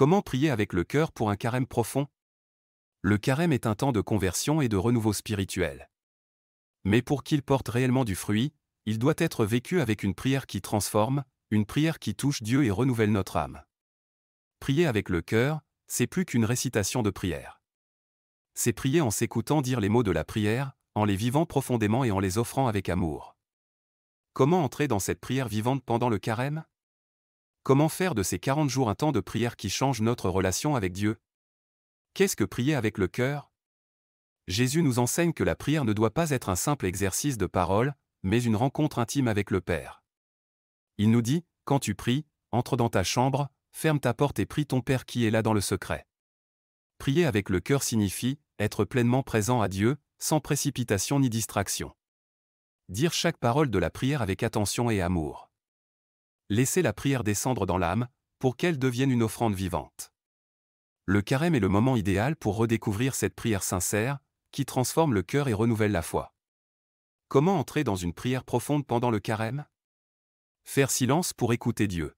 Comment prier avec le cœur pour un carême profond? Le carême est un temps de conversion et de renouveau spirituel. Mais pour qu'il porte réellement du fruit, il doit être vécu avec une prière qui transforme, une prière qui touche Dieu et renouvelle notre âme. Prier avec le cœur, c'est plus qu'une récitation de prière. C'est prier en s'écoutant dire les mots de la prière, en les vivant profondément et en les offrant avec amour. Comment entrer dans cette prière vivante pendant le carême? Comment faire de ces 40 jours un temps de prière qui change notre relation avec Dieu? Qu'est-ce que prier avec le cœur? Jésus nous enseigne que la prière ne doit pas être un simple exercice de parole, mais une rencontre intime avec le Père. Il nous dit, quand tu pries, entre dans ta chambre, ferme ta porte et prie ton Père qui est là dans le secret. Prier avec le cœur signifie être pleinement présent à Dieu, sans précipitation ni distraction. Dire chaque parole de la prière avec attention et amour. Laisser la prière descendre dans l'âme, pour qu'elle devienne une offrande vivante. Le carême est le moment idéal pour redécouvrir cette prière sincère, qui transforme le cœur et renouvelle la foi. Comment entrer dans une prière profonde pendant le carême? Faire silence pour écouter Dieu.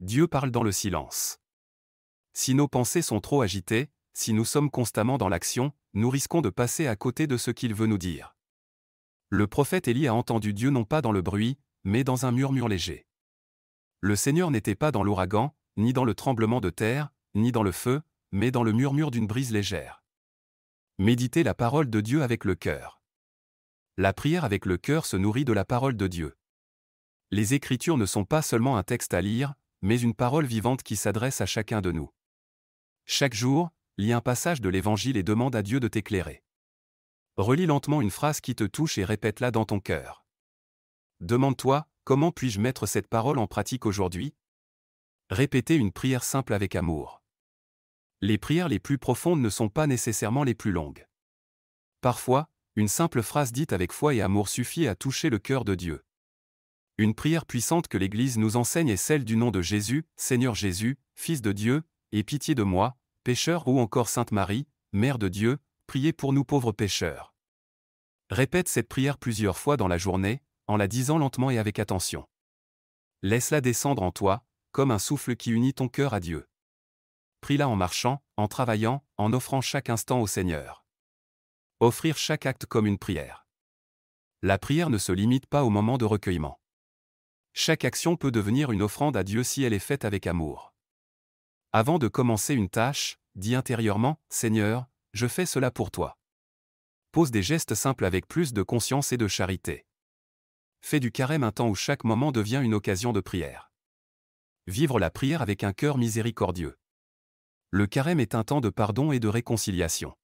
Dieu parle dans le silence. Si nos pensées sont trop agitées, si nous sommes constamment dans l'action, nous risquons de passer à côté de ce qu'il veut nous dire. Le prophète Élie a entendu Dieu non pas dans le bruit, mais dans un murmure léger. Le Seigneur n'était pas dans l'ouragan, ni dans le tremblement de terre, ni dans le feu, mais dans le murmure d'une brise légère. Méditez la parole de Dieu avec le cœur. La prière avec le cœur se nourrit de la parole de Dieu. Les Écritures ne sont pas seulement un texte à lire, mais une parole vivante qui s'adresse à chacun de nous. Chaque jour, lis un passage de l'Évangile et demande à Dieu de t'éclairer. Relis lentement une phrase qui te touche et répète-la dans ton cœur. Demande-toi, comment puis-je mettre cette parole en pratique aujourd'hui? Répétez une prière simple avec amour. Les prières les plus profondes ne sont pas nécessairement les plus longues. Parfois, une simple phrase dite avec foi et amour suffit à toucher le cœur de Dieu. Une prière puissante que l'Église nous enseigne est celle du nom de Jésus, Seigneur Jésus, Fils de Dieu, aie pitié de moi, pécheur, ou encore Sainte Marie, Mère de Dieu, priez pour nous pauvres pécheurs. Répète cette prière plusieurs fois dans la journée, en la disant lentement et avec attention. Laisse-la descendre en toi, comme un souffle qui unit ton cœur à Dieu. Prie-la en marchant, en travaillant, en offrant chaque instant au Seigneur. Offrir chaque acte comme une prière. La prière ne se limite pas au moment de recueillement. Chaque action peut devenir une offrande à Dieu si elle est faite avec amour. Avant de commencer une tâche, dis intérieurement, Seigneur, je fais cela pour toi. Pose des gestes simples avec plus de conscience et de charité. Fais du carême un temps où chaque moment devient une occasion de prière. Vivre la prière avec un cœur miséricordieux. Le carême est un temps de pardon et de réconciliation.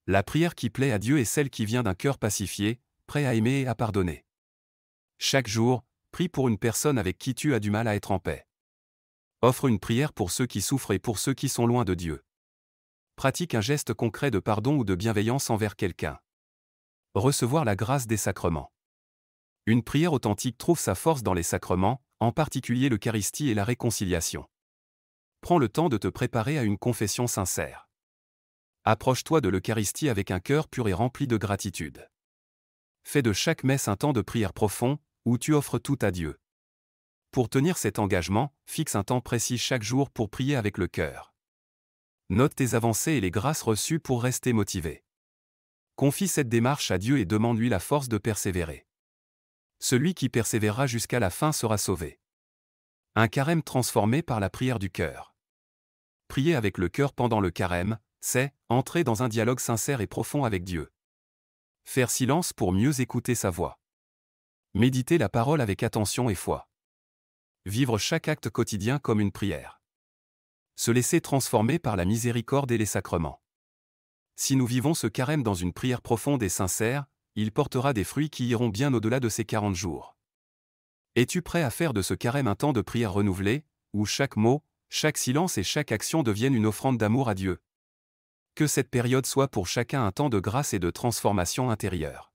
La prière qui plaît à Dieu est celle qui vient d'un cœur pacifié, prêt à aimer et à pardonner. Chaque jour, prie pour une personne avec qui tu as du mal à être en paix. Offre une prière pour ceux qui souffrent et pour ceux qui sont loin de Dieu. Pratique un geste concret de pardon ou de bienveillance envers quelqu'un. Recevoir la grâce des sacrements. Une prière authentique trouve sa force dans les sacrements, en particulier l'Eucharistie et la réconciliation. Prends le temps de te préparer à une confession sincère. Approche-toi de l'Eucharistie avec un cœur pur et rempli de gratitude. Fais de chaque messe un temps de prière profond, où tu offres tout à Dieu. Pour tenir cet engagement, fixe un temps précis chaque jour pour prier avec le cœur. Note tes avancées et les grâces reçues pour rester motivé. Confie cette démarche à Dieu et demande-lui la force de persévérer. Celui qui persévérera jusqu'à la fin sera sauvé. Un carême transformé par la prière du cœur. Prier avec le cœur pendant le carême, c'est entrer dans un dialogue sincère et profond avec Dieu. Faire silence pour mieux écouter sa voix. Méditer la parole avec attention et foi. Vivre chaque acte quotidien comme une prière. Se laisser transformer par la miséricorde et les sacrements. Si nous vivons ce carême dans une prière profonde et sincère, il portera des fruits qui iront bien au-delà de ces 40 jours. Es-tu prêt à faire de ce carême un temps de prière renouvelé, où chaque mot, chaque silence et chaque action deviennent une offrande d'amour à Dieu? Que cette période soit pour chacun un temps de grâce et de transformation intérieure.